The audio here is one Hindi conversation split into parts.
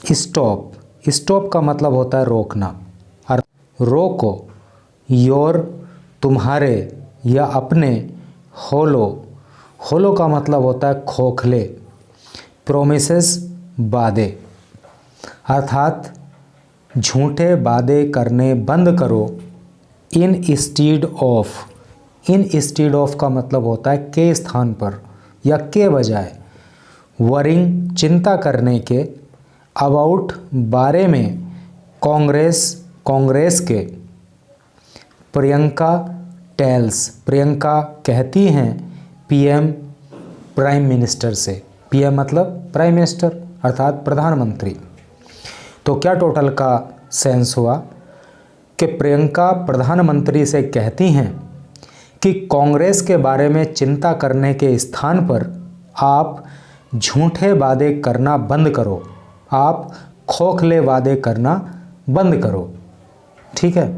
स्टॉप, स्टॉप का मतलब होता है रोकना, रोको। योर तुम्हारे या अपने। होलो, होलो का मतलब होता है खोखले। प्रोमिसेस वादे, अर्थात झूठे वादे करने बंद करो। Instead of, instead of का मतलब होता है के स्थान पर या के बजाय। वरिंग, चिंता करने के। अबाउट, बारे में। कांग्रेस, कांग्रेस के। प्रियंका टेल्स, प्रियंका कहती हैं। पीएम, प्राइम मिनिस्टर से। पीएम मतलब प्राइम मिनिस्टर अर्थात प्रधानमंत्री। तो क्या टोटल का सेंस हुआ कि प्रियंका प्रधानमंत्री से कहती हैं कि कांग्रेस के बारे में चिंता करने के स्थान पर आप झूठे वादे करना बंद करो, आप खोखले वादे करना बंद करो। ठीक है,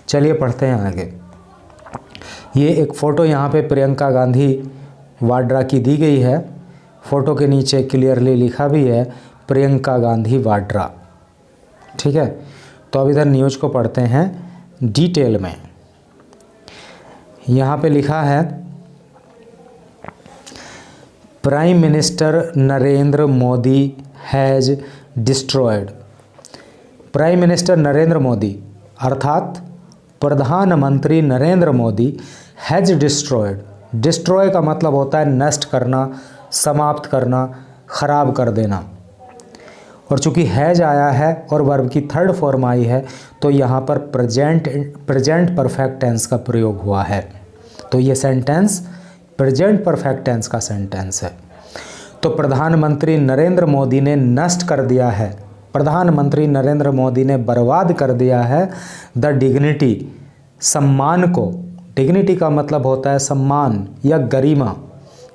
चलिए पढ़ते हैं आगे। ये एक फ़ोटो यहाँ पे प्रियंका गांधी वाड्रा की दी गई है। फ़ोटो के नीचे क्लियरली लिखा भी है प्रियंका गांधी वाड्रा। ठीक है, तो अब इधर न्यूज़ को पढ़ते हैं डिटेल में। यहाँ पे लिखा है prime minister Narendra Modi has destroyed. Prime minister Narendra Modi अर्थात प्रधानमंत्री Narendra Modi has destroyed. Destroy का मतलब होता है नष्ट करना, समाप्त करना, खराब कर देना। और चूंकि हैज आया है और वर्ब की थर्ड फॉर्म आई है तो यहाँ पर प्रेजेंट परफेक्ट टेंस का प्रयोग हुआ है। तो ये सेंटेंस प्रेजेंट परफेक्ट टेंस का सेंटेंस है। तो प्रधानमंत्री नरेंद्र मोदी ने नष्ट कर दिया है, प्रधानमंत्री नरेंद्र मोदी ने बर्बाद कर दिया है द डिग्निटी, सम्मान को। डिग्निटी का मतलब होता है सम्मान या गरिमा,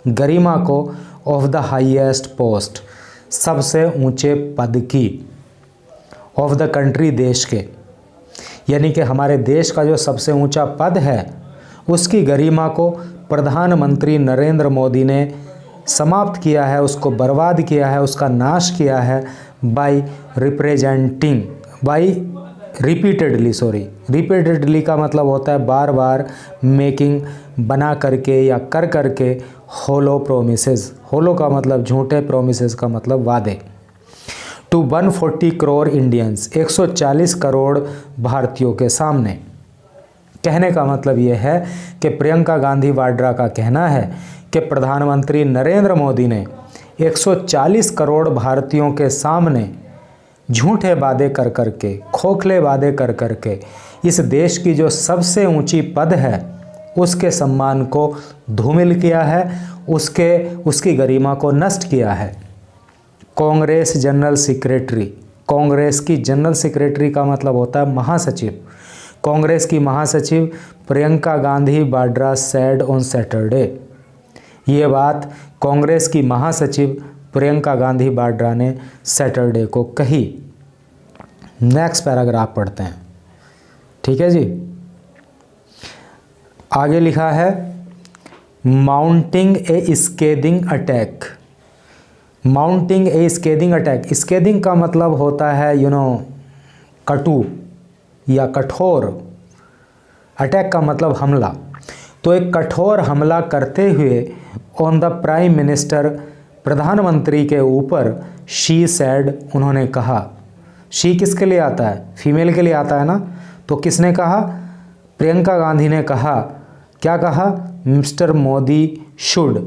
गरिमा को ऑफ द हाईएस्ट पोस्ट, सबसे ऊंचे पद की। ऑफ द कंट्री, देश के, यानी कि हमारे देश का जो सबसे ऊंचा पद है उसकी गरिमा को प्रधानमंत्री नरेंद्र मोदी ने समाप्त किया है, उसको बर्बाद किया है, उसका नाश किया है by representing, by repeatedly, sorry repeatedly का मतलब होता है बार बार, मेकिंग बना करके या कर करके, होलो प्रोमिसेस, होलो का मतलब झूठे, प्रोमिसेस का मतलब वादे। टू 140 करोड़ इंडियंस, 140 करोड़ भारतीयों के सामने। कहने का मतलब यह है कि प्रियंका गांधी वाड्रा का कहना है कि प्रधानमंत्री नरेंद्र मोदी ने 140 करोड़ भारतीयों के सामने झूठे वादे कर करके, खोखले वादे कर करके इस देश की जो सबसे ऊंची पद है उसके सम्मान को धूमिल किया है, उसकी गरिमा को नष्ट किया है। कांग्रेस जनरल सेक्रेटरी, कांग्रेस की जनरल सेक्रेटरी का मतलब होता है महासचिव। कांग्रेस की महासचिव Priyanka Gandhi Vadra said on Saturday. ये बात कांग्रेस की महासचिव प्रियंका गांधी वाड्रा ने सैटरडे को कही। नेक्स्ट पैराग्राफ पढ़ते हैं। ठीक है जी, आगे लिखा है माउंटिंग ए स्केदिंग अटैक। माउंटिंग ए स्केदिंग अटैक, स्केदिंग का मतलब होता है कटु या कठोर, अटैक का मतलब हमला। तो एक कठोर हमला करते हुए ऑन द प्राइम मिनिस्टर, प्रधानमंत्री के ऊपर, शी सैड, उन्होंने कहा। शी किसके लिए आता है? फीमेल के लिए आता है ना। तो किसने कहा? प्रियंका गांधी ने कहा। क्या कहा? Mister Modi should,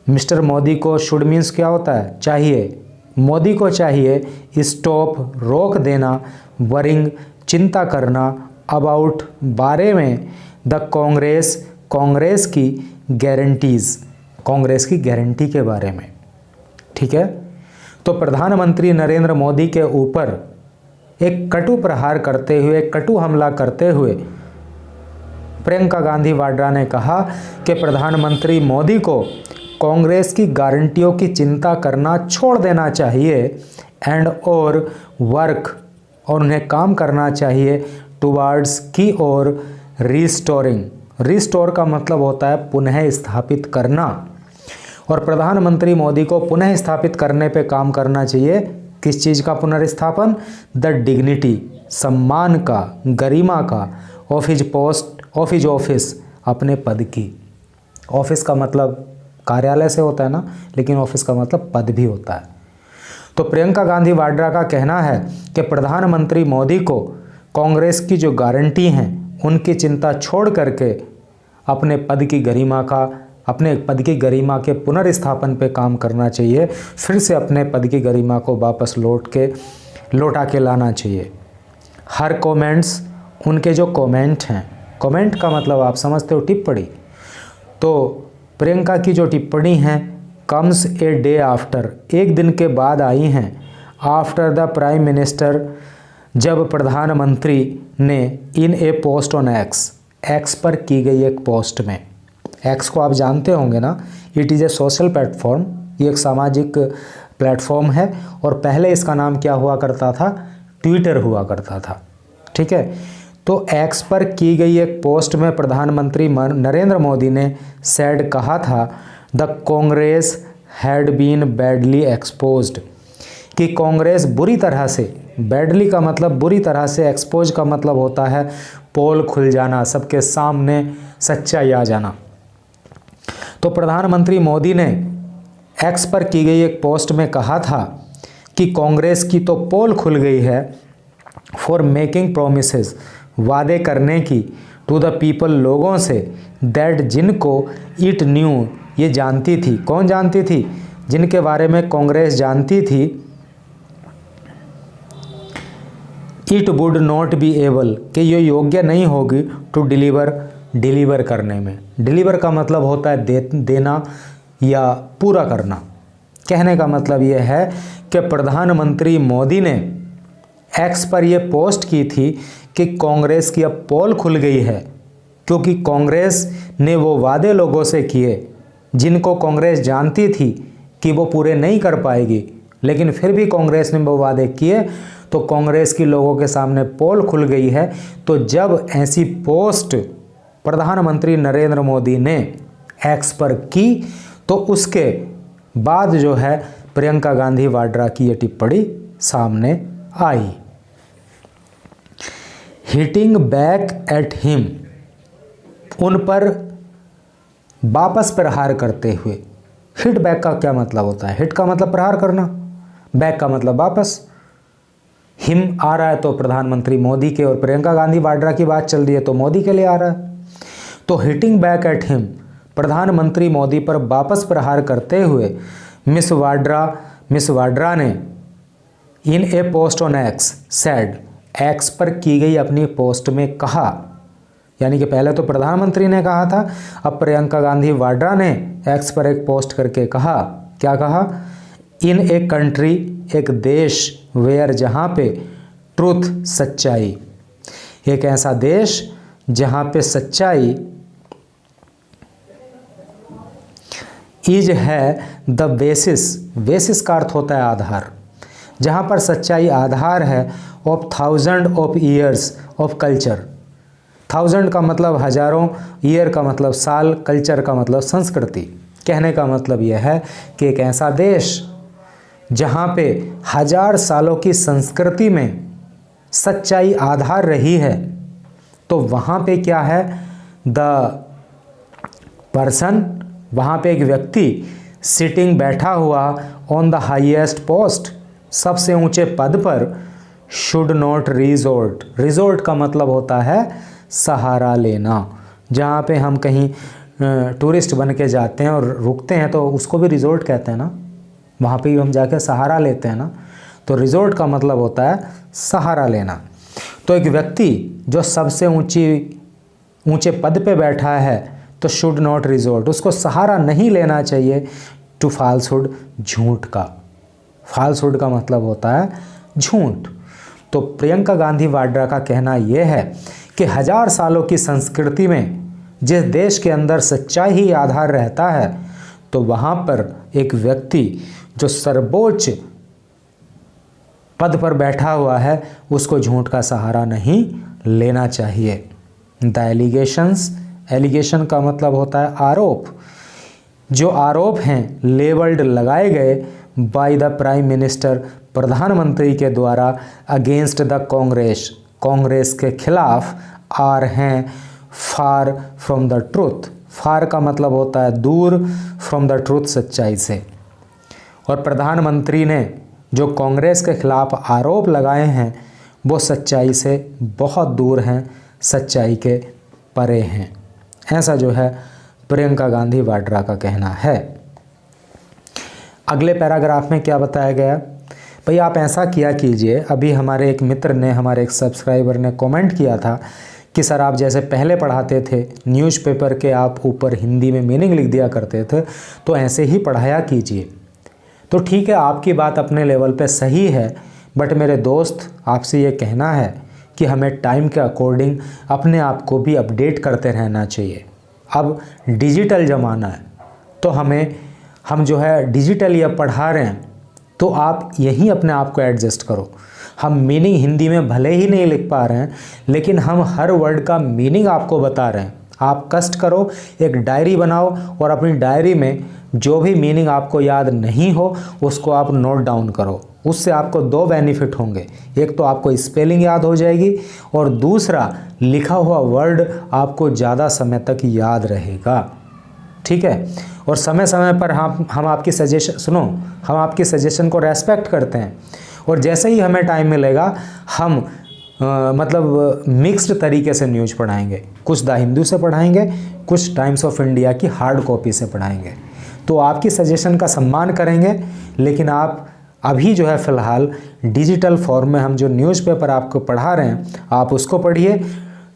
mister Modi को शुड मीन्स क्या होता है? चाहिए, मोदी को चाहिए स्टॉप, रोक देना, वरिंग, चिंता करना, अबाउट, बारे में, द कांग्रेस, कांग्रेस की गारंटीज़, कांग्रेस की गारंटी के बारे में। ठीक है, तो प्रधानमंत्री नरेंद्र मोदी के ऊपर एक कटु प्रहार करते हुए, कटु हमला करते हुए प्रियंका गांधी वाड्रा ने कहा कि प्रधानमंत्री मोदी को कांग्रेस की गारंटियों की चिंता करना छोड़ देना चाहिए एंड और वर्क, और उन्हें काम करना चाहिए टुवार्ड्स की ओर रिस्टोरिंग। रिस्टोर का मतलब होता है पुनः स्थापित करना, और प्रधानमंत्री मोदी को पुनः स्थापित करने पे काम करना चाहिए किस चीज़ का पुनर्स्थापन? द डिग्निटी, सम्मान का, गरिमा का, of his post, of his office, अपने पद की। ऑफिस का मतलब कार्यालय से होता है ना, लेकिन ऑफिस का मतलब पद भी होता है। तो प्रियंका गांधी वाड्रा का कहना है कि प्रधानमंत्री मोदी को कांग्रेस की जो गारंटी हैं उनकी चिंता छोड़ करके अपने पद की गरिमा के पुनर्स्थापन पे काम करना चाहिए, फिर से अपने पद की गरिमा को वापस लौटा के लाना चाहिए। हर कमेंट्स, उनके जो कमेंट हैं, कमेंट का मतलब आप समझते हो टिप्पणी, तो प्रियंका की जो टिप्पणी हैं कम्स ए डे आफ्टर, एक दिन के बाद आई हैं, आफ्टर द प्राइम मिनिस्टर, जब प्रधानमंत्री ने in a post on x पर की गई एक पोस्ट में, एक्स को आप जानते होंगे ना, it is a social platform, ये एक सामाजिक प्लेटफॉर्म है और पहले इसका नाम क्या हुआ करता था? ट्विटर हुआ करता था, ठीक है। तो एक्स पर की गई एक पोस्ट में प्रधानमंत्री नरेंद्र मोदी ने सेड कहा था, the Congress had been badly exposed, कि कांग्रेस बुरी तरह से, बैडली का मतलब बुरी तरह से, एक्सपोज का मतलब होता है पोल खुल जाना, सबके सामने सच्चाई आ जाना। तो प्रधानमंत्री मोदी ने एक्स पर की गई एक पोस्ट में कहा था कि कांग्रेस की तो पोल खुल गई है फॉर मेकिंग प्रोमिसेस, वादे करने की, टू द पीपल, लोगों से, दैट, जिनको, इट न्यू, ये जानती थी। कौन जानती थी? जिनके बारे में कांग्रेस जानती थी, it would not be able, कि ये योग्य नहीं होगी, टू डिलीवर करने में। डिलीवर का मतलब होता है देना या पूरा करना। कहने का मतलब यह है कि प्रधानमंत्री मोदी ने एक्स पर यह पोस्ट की थी कि कांग्रेस की अब पोल खुल गई है, क्योंकि कांग्रेस ने वो वादे लोगों से किए जिनको कांग्रेस जानती थी कि वो पूरे नहीं कर पाएगी, लेकिन फिर भी कांग्रेस ने वो वादे किए, तो कांग्रेस की लोगों के सामने पोल खुल गई है। तो जब ऐसी पोस्ट प्रधानमंत्री नरेंद्र मोदी ने एक्स पर की, तो उसके बाद जो है प्रियंका गांधी वाड्रा की ये टिप्पणी सामने आई। हिटिंग बैक एट हिम, उन पर वापस प्रहार करते हुए। हिट बैक का क्या मतलब होता है? हिट का मतलब प्रहार करना, बैक का मतलब वापस। हिम आ रहा है तो प्रधानमंत्री मोदी के, और प्रियंका गांधी वाड्रा की बात चल रही है तो मोदी के लिए आ रहा है। तो हिटिंग बैक एट हिम, प्रधानमंत्री मोदी पर वापस प्रहार करते हुए मिस वाड्रा ने in a post on X said, X पर की गई अपनी पोस्ट में कहा, यानी कि पहले तो प्रधानमंत्री ने कहा था, अब प्रियंका गांधी वाड्रा ने एक्स पर एक पोस्ट करके कहा, क्या कहा? इन ए कंट्री, एक देश, वेयर, जहाँ पे, ट्रूथ, सच्चाई, एक ऐसा देश जहाँ पे सच्चाई इज है द बेसिस का अर्थ होता है आधार, जहाँ पर सच्चाई आधार है, of thousand of years of culture. Thousand का मतलब हजारों, ईयर का मतलब साल, कल्चर का मतलब संस्कृति। कहने का मतलब यह है कि एक ऐसा देश जहाँ पे 1000 सालों की संस्कृति में सच्चाई आधार रही है, तो वहाँ पे क्या है? द पर्सन, वहाँ पे एक व्यक्ति, सिटिंग, बैठा हुआ, ऑन द हाईएस्ट पोस्ट, सबसे ऊंचे पद पर, शुड नॉट रिजोर्ट का मतलब होता है सहारा लेना। जहाँ पे हम कहीं टूरिस्ट बन के जाते हैं और रुकते हैं तो उसको भी रिजोर्ट कहते हैं ना, वहाँ पे हम जाके सहारा लेते हैं ना, तो रिजोर्ट का मतलब होता है सहारा लेना। तो एक व्यक्ति जो सबसे ऊंचे पद पे बैठा है तो शुड नॉट रिजोर्ट, उसको सहारा नहीं लेना चाहिए, टू फाल्सहुड, झूठ का। फाल्सहुड का मतलब होता है झूठ। तो प्रियंका गांधी वाड्रा का कहना यह है कि 1000 सालों की संस्कृति में जिस देश के अंदर सच्चाई ही आधार रहता है, तो वहाँ पर एक व्यक्ति जो सर्वोच्च पद पर बैठा हुआ है उसको झूठ का सहारा नहीं लेना चाहिए। द एलिगेशंस, एलिगेशन का मतलब होता है आरोप, जो आरोप हैं, लेबल्ड, लगाए गए, बाय द प्राइम मिनिस्टर, प्रधानमंत्री के द्वारा, अगेंस्ट द कांग्रेस, कांग्रेस के खिलाफ, आर हैं फार फ्रॉम द ट्रूथ। फार का मतलब होता है दूर, फ्रॉम द ट्रूथ सच्चाई से। और प्रधानमंत्री ने जो कांग्रेस के खिलाफ आरोप लगाए हैं वो सच्चाई से बहुत दूर हैं, सच्चाई के परे हैं। ऐसा जो है प्रियंका गांधी वाड्रा का कहना है। अगले पैराग्राफ में क्या बताया गया, भाई आप ऐसा किया कीजिए, अभी हमारे एक मित्र ने, हमारे एक सब्सक्राइबर ने कमेंट किया था कि सर आप जैसे पहले पढ़ाते थे न्यूज़पेपर के आप ऊपर हिंदी में मीनिंग लिख दिया करते थे, तो ऐसे ही पढ़ाया कीजिए। तो ठीक है, आपकी बात अपने लेवल पे सही है, बट मेरे दोस्त आपसे ये कहना है कि हमें टाइम के अकॉर्डिंग अपने आप को भी अपडेट करते रहना चाहिए। अब डिजिटल ज़माना है, तो हम जो है डिजिटली अब पढ़ा रहे हैं, तो आप यहीं अपने आप को एडजस्ट करो। हम मीनिंग हिंदी में भले ही नहीं लिख पा रहे हैं, लेकिन हम हर वर्ड का मीनिंग आपको बता रहे हैं। आप कष्ट करो, एक डायरी बनाओ और अपनी डायरी में जो भी मीनिंग आपको याद नहीं हो उसको आप नोट डाउन करो। उससे आपको दो बेनिफिट होंगे, एक तो आपको स्पेलिंग याद हो जाएगी और दूसरा लिखा हुआ वर्ड आपको ज़्यादा समय तक याद रहेगा। ठीक है, और समय समय पर हम आपकी सजेशन सुनो, हम आपकी सजेशन को रेस्पेक्ट करते हैं, और जैसे ही हमें टाइम मिलेगा हम मतलब मिक्स्ड तरीके से न्यूज़ पढ़ाएंगे। कुछ द हिंदू से पढ़ाएंगे, कुछ टाइम्स ऑफ इंडिया की हार्ड कॉपी से पढ़ाएंगे। तो आपकी सजेशन का सम्मान करेंगे, लेकिन आप अभी जो है फ़िलहाल डिजिटल फॉर्म में हम जो न्यूज़पेपर आपको पढ़ा रहे हैं आप उसको पढ़िए।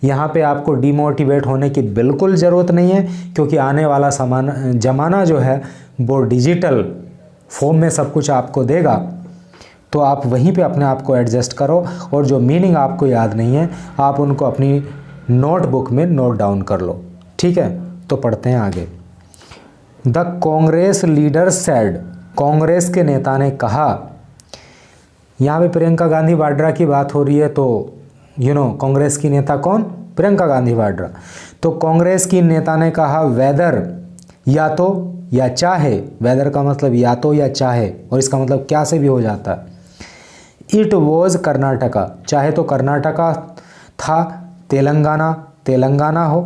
यहाँ पे आपको डिमोटिवेट होने की बिल्कुल ज़रूरत नहीं है, क्योंकि आने वाला ज़माना जो है वो डिजिटल फॉर्म में सब कुछ आपको देगा। तो आप वहीं पे अपने आप को एडजस्ट करो, और जो मीनिंग आपको याद नहीं है आप उनको अपनी नोटबुक में नोट डाउन कर लो। ठीक है, तो पढ़ते हैं आगे। The Congress leader said, Congress के नेता ने कहा। यहाँ पे प्रियंका गांधी वाड्रा की बात हो रही है, तो कांग्रेस की नेता कौन? प्रियंका गांधी वाड्रा। तो कांग्रेस की नेता ने कहा, वेदर, या तो या चाहे, वेदर का मतलब या तो या चाहे, और इसका मतलब क्या से भी हो जाता है। इट वॉज कर्नाटका, चाहे तो कर्नाटका था, तेलंगाना हो।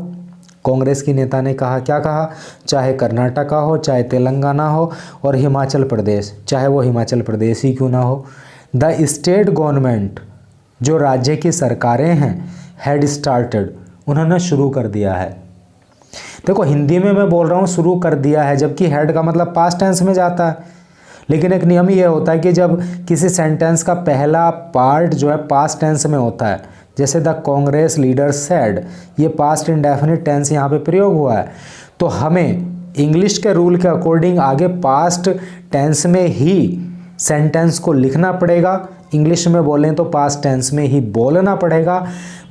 कांग्रेस की नेता ने कहा, क्या कहा? चाहे कर्नाटका हो, चाहे तेलंगाना हो, और हिमाचल प्रदेश, चाहे वो हिमाचल प्रदेश ही क्यों ना हो। द स्टेट गवर्नमेंट, जो राज्य की सरकारें हैं, हैड स्टार्टेड, उन्होंने शुरू कर दिया है। देखो हिंदी में मैं बोल रहा हूँ शुरू कर दिया है, जबकि हैड का मतलब पास्ट टेंस में जाता है, लेकिन एक नियम ये होता है कि जब किसी सेंटेंस का पहला पार्ट जो है पास्ट टेंस में होता है, जैसे द कांग्रेस लीडर सेड, ये पास्ट इंडेफिनिट टेंस यहाँ पे प्रयोग हुआ है, तो हमें इंग्लिश के रूल के अकॉर्डिंग आगे पास्ट टेंस में ही सेंटेंस को लिखना पड़ेगा। इंग्लिश में बोलें तो पास्ट टेंस में ही बोलना पड़ेगा।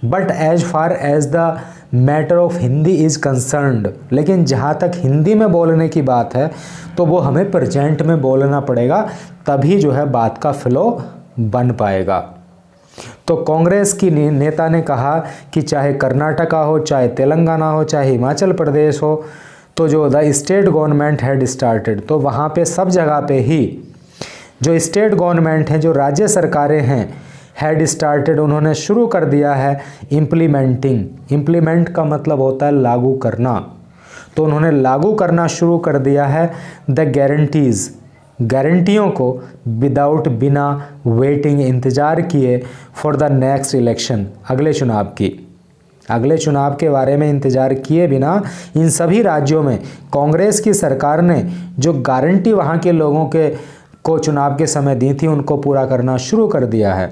But as far as the matter of Hindi is concerned, लेकिन जहाँ तक हिंदी में बोलने की बात है तो वो हमें प्रेजेंट में बोलना पड़ेगा, तभी जो है बात का फ्लो बन पाएगा। तो कांग्रेस की नेता ने कहा कि चाहे कर्नाटका हो, चाहे तेलंगाना हो, चाहे हिमाचल प्रदेश हो, तो जो the state government had started, तो वहाँ पे सब जगह पे ही जो स्टेट गवर्नमेंट हैं, जो राज्य सरकारें हैं, हैड स्टार्टेड, उन्होंने शुरू कर दिया है इम्प्लीमेंटिंग। इम्प्लीमेंट का मतलब होता है लागू करना, तो उन्होंने लागू करना शुरू कर दिया है द गारंटीज़, गारंटियों को, विदाउट, बिना, वेटिंग, इंतज़ार किए, फॉर द नेक्स्ट इलेक्शन, अगले चुनाव की, अगले चुनाव के बारे में इंतज़ार किए बिना इन सभी राज्यों में कांग्रेस की सरकार ने जो गारंटी वहाँ के लोगों को चुनाव के समय दी थी उनको पूरा करना शुरू कर दिया है।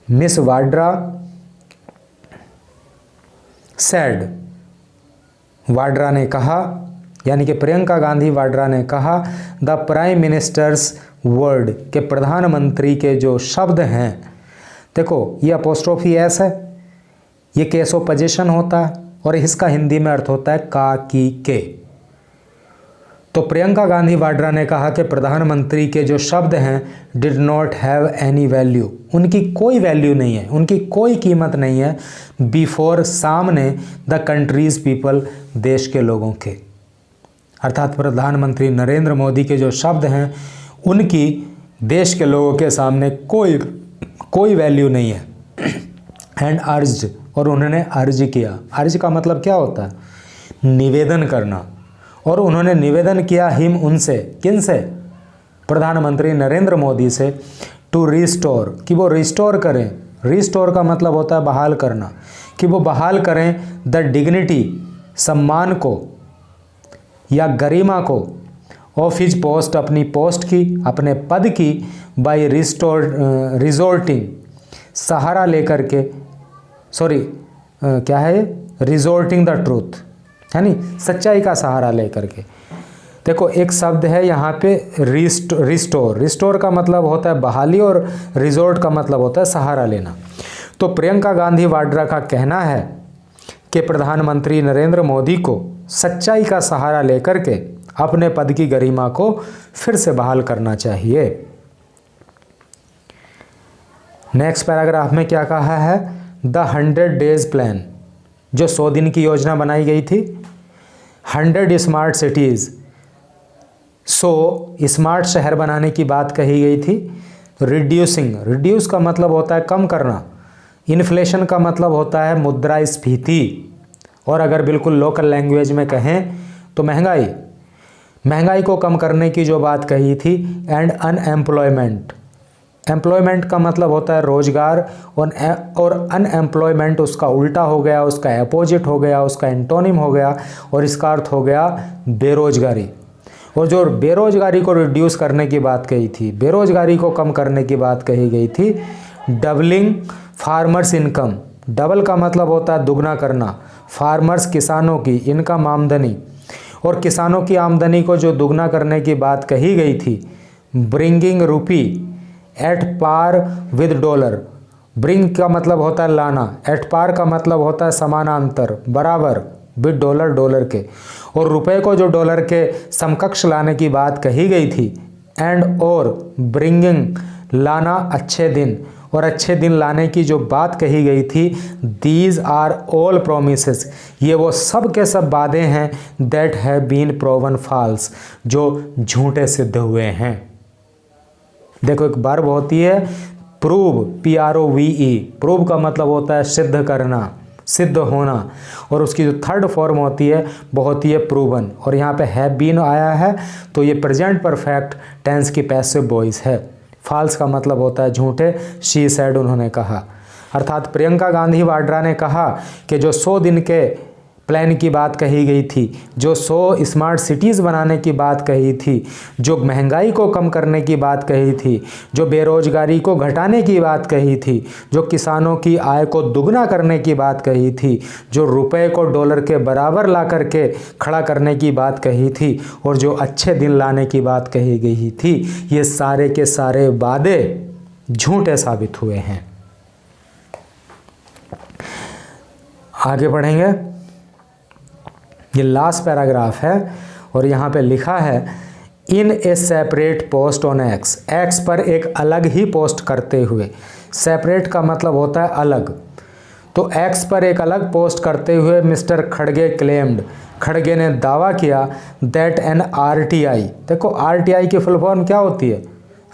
मिस वाड्रा सेड, वाड्रा ने कहा, यानी कि प्रियंका गांधी वाड्रा ने कहा, द प्राइम मिनिस्टर्स वर्ड, के प्रधानमंत्री के जो शब्द हैं, देखो ये अपोस्ट्रोफी एस है, ये केस ऑफ पोजीशन होता है, और इसका हिंदी में अर्थ होता है का, की, के। तो प्रियंका गांधी वाड्रा ने कहा कि प्रधानमंत्री के जो शब्द हैं did not have any value, उनकी कोई वैल्यू नहीं है, उनकी कोई कीमत नहीं है, बिफोर, सामने, द कंट्रीज पीपल, देश के लोगों के। अर्थात प्रधानमंत्री नरेंद्र मोदी के जो शब्द हैं उनकी देश के लोगों के सामने कोई वैल्यू नहीं है। एंड अर्ज्ड, और उन्होंने अर्ज किया। अर्ज का मतलब क्या होता है? निवेदन करना। और उन्होंने निवेदन किया हिम, उनसे, किन से? प्रधानमंत्री नरेंद्र मोदी से, टू रिस्टोर, कि वो रिस्टोर करें। रिस्टोर का मतलब होता है बहाल करना, कि वो बहाल करें द डिग्निटी, सम्मान को या गरिमा को, ऑफ हिज पोस्ट, अपनी पोस्ट की, अपने पद की, बाय रिजोर्टिंग, सहारा लेकर के, क्या है, रिजोर्टिंग द ट्रूथ, है नी, सच्चाई का सहारा लेकर के। देखो एक शब्द है यहाँ पे रिस्टोर। रिस्टोर का मतलब होता है बहाली और रिजोर्ट का मतलब होता है सहारा लेना। तो प्रियंका गांधी वाड्रा का कहना है कि प्रधानमंत्री नरेंद्र मोदी को सच्चाई का सहारा लेकर के अपने पद की गरिमा को फिर से बहाल करना चाहिए। नेक्स्ट पैराग्राफ में क्या कहा है? द 100 डेज प्लान, जो 100 दिन की योजना बनाई गई थी। 100 स्मार्ट सिटीज़, 100 स्मार्ट शहर बनाने की बात कही गई थी। रिड्यूसिंग, रिड्यूस का मतलब होता है कम करना। इन्फ्लेशन का मतलब होता है मुद्रास्फीति, और अगर बिल्कुल लोकल लैंग्वेज में कहें तो महंगाई। महंगाई को कम करने की जो बात कही थी। एंड अनएम्प्लॉयमेंट, एम्प्लॉयमेंट का मतलब होता है रोजगार, और अनएम्प्लॉयमेंट उसका उल्टा हो गया, उसका अपोजिट हो गया, उसका एंटोनिम हो गया, और इसका अर्थ हो गया बेरोजगारी। और जो बेरोजगारी को रिड्यूस करने की बात कही थी, बेरोजगारी को कम करने की बात कही गई थी। डबलिंग फार्मर्स इनकम, डबल का मतलब होता है दुगना करना। फार्मर्स, किसानों की, इनकम आमदनी, और किसानों की आमदनी को जो दुगना करने की बात कही गई थी। Bringing rupee at par with dollar, bring का मतलब होता है लाना, एट पार का मतलब होता है समानांतर, बराबर, विद डॉलर, डॉलर के, और रुपए को जो डॉलर के समकक्ष लाने की बात कही गई थी। एंड और ब्रिंगिंग, लाना अच्छे दिन, और अच्छे दिन लाने की जो बात कही गई थी। दीज आर ऑल प्रोमिसेस, ये वो सब के सब वादे हैं। That have been proven false, जो झूठे सिद्ध हुए हैं। देखो एक वर्ब होती है प्रूव, PROVE, प्रूव का मतलब होता है सिद्ध करना, सिद्ध होना, और उसकी जो थर्ड फॉर्म होती है वो होती है प्रूवन। और यहाँ पे हैव बीन आया है तो ये प्रेजेंट परफेक्ट टेंस की पैसिव वॉइस है। फॉल्स का मतलब होता है झूठे। शी सेड, उन्होंने कहा, अर्थात प्रियंका गांधी वाड्रा ने कहा कि जो 100 दिन के प्लान की बात कही गई थी, जो 100 स्मार्ट सिटीज़ बनाने की बात कही थी, जो महंगाई को कम करने की बात कही थी, जो बेरोजगारी को घटाने की बात कही थी, जो किसानों की आय को दुगना करने की बात कही थी, जो रुपए को डॉलर के बराबर ला करके खड़ा करने की बात कही थी, और जो अच्छे दिन लाने की बात कही गई थी, ये सारे के सारे वादे झूठे साबित हुए हैं। आगे बढ़ेंगे। ये लास्ट पैराग्राफ है और यहाँ पे लिखा है in a separate post on X, X पर एक अलग ही पोस्ट करते हुए। सेपरेट का मतलब होता है अलग, तो एक्स पर एक अलग पोस्ट करते हुए मिस्टर खड़गे क्लेम्ड, खड़गे ने दावा किया दैट एन RTI, देखो RTI की फुल फॉर्म क्या होती है?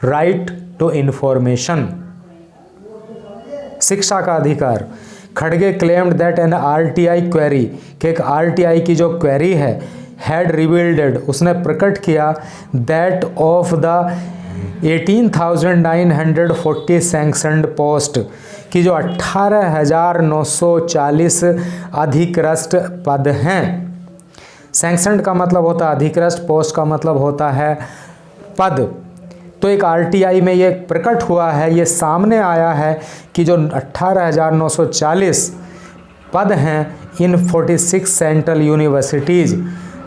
राइट टू इंफॉर्मेशन, शिक्षा का अधिकार। खड़गे claimed that an RTI query, कि एक RTI की जो क्वेरी है, हैड रिवील्ड, उसने प्रकट किया that of the 18,940 sanctioned post, की जो 18,940 अधिकृत पद हैं। सैंक्शनड का मतलब होता है अधिकृत, पोस्ट का मतलब होता है पद। तो एक RTI में ये प्रकट हुआ है, ये सामने आया है कि जो 18,940 पद हैं इन 46 सेंट्रल यूनिवर्सिटीज़,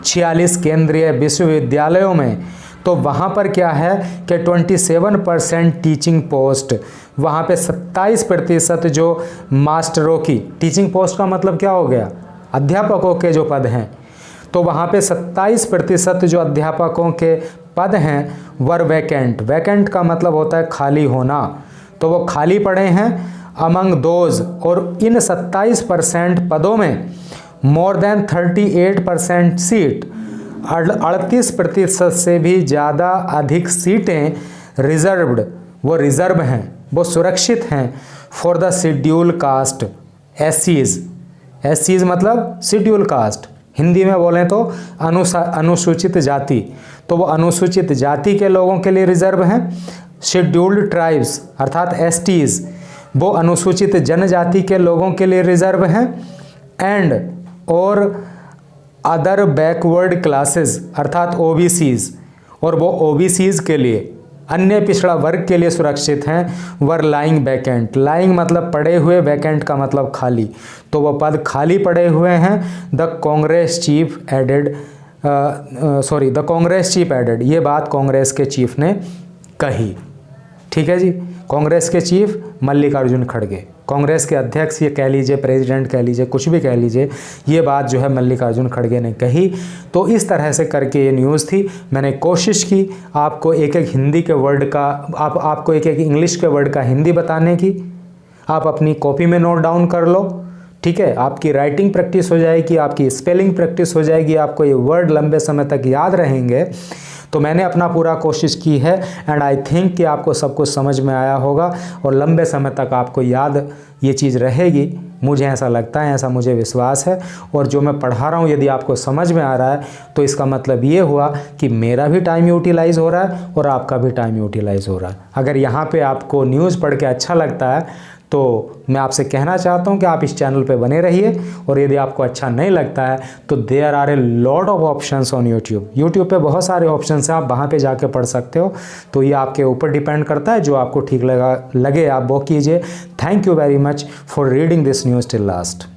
46 केंद्रीय विश्वविद्यालयों में, तो वहाँ पर क्या है कि 27% टीचिंग पोस्ट, वहाँ पे 27% जो मास्टरों की, टीचिंग पोस्ट का मतलब क्या हो गया? अध्यापकों के जो पद हैं, तो वहाँ पे 27% जो अध्यापकों के पद हैं वर वैकेंट, वैकेंट का मतलब होता है खाली होना, तो वो खाली पड़े हैं अमंग दोज, और इन 27% पदों में मोर देन 38% सीट, 38% से भी ज़्यादा अधिक सीटें रिजर्व्ड, वो रिज़र्व हैं, वो सुरक्षित हैं फॉर द शेड्यूल कास्ट, एससीज। एससीज मतलब शेड्यूल कास्ट, हिंदी में बोलें तो अनुसूचित जाति, तो वो अनुसूचित जाति के लोगों के लिए रिजर्व हैं। शेड्यूल्ड ट्राइब्स अर्थात एसटीज, वो अनुसूचित जनजाति के लोगों के लिए रिजर्व हैं। एंड और अदर बैकवर्ड क्लासेस अर्थात ओबीसीज, और वो ओबीसीज के लिए, अन्य पिछड़ा वर्ग के लिए सुरक्षित हैं। वर लाइंग वैकेंट, लाइंग मतलब पड़े हुए, वैकेंट का मतलब खाली, तो वो पद खाली पड़े हुए हैं। The Congress chief added, the Congress chief added, ये बात कांग्रेस के चीफ ने कही। ठीक है जी, कांग्रेस के चीफ मल्लिकार्जुन खड़गे, कांग्रेस के अध्यक्ष, ये कह लीजिए प्रेसिडेंट कह लीजिए, कुछ भी कह लीजिए, ये बात जो है मल्लिकार्जुन खड़गे ने कही। तो इस तरह से करके ये न्यूज़ थी। मैंने कोशिश की आपको एक एक हिंदी के वर्ड का, आपको एक एक इंग्लिश के वर्ड का हिंदी बताने की। आप अपनी कॉपी में नोट डाउन कर लो, ठीक है, आपकी राइटिंग प्रैक्टिस हो जाएगी, आपकी स्पेलिंग प्रैक्टिस हो जाएगी, आपको ये वर्ड लंबे समय तक याद रहेंगे। तो मैंने अपना पूरा कोशिश की है एंड आई थिंक कि आपको सब कुछ समझ में आया होगा और लंबे समय तक आपको याद ये चीज़ रहेगी, मुझे ऐसा लगता है, ऐसा मुझे विश्वास है। और जो मैं पढ़ा रहा हूँ यदि आपको समझ में आ रहा है तो इसका मतलब ये हुआ कि मेरा भी टाइम यूटिलाइज़ हो रहा है और आपका भी टाइम यूटिलाइज़ हो रहा है। अगर यहाँ पे आपको न्यूज़ पढ़ के अच्छा लगता है तो मैं आपसे कहना चाहता हूँ कि आप इस चैनल पे बने रहिए, और यदि आपको अच्छा नहीं लगता है तो there are a lot of options on YouTube पे बहुत सारे ऑप्शंस हैं, आप वहाँ पे जाके पढ़ सकते हो। तो ये आपके ऊपर डिपेंड करता है, जो आपको ठीक लगे आप वो कीजिए। Thank you very much for reading this news till last.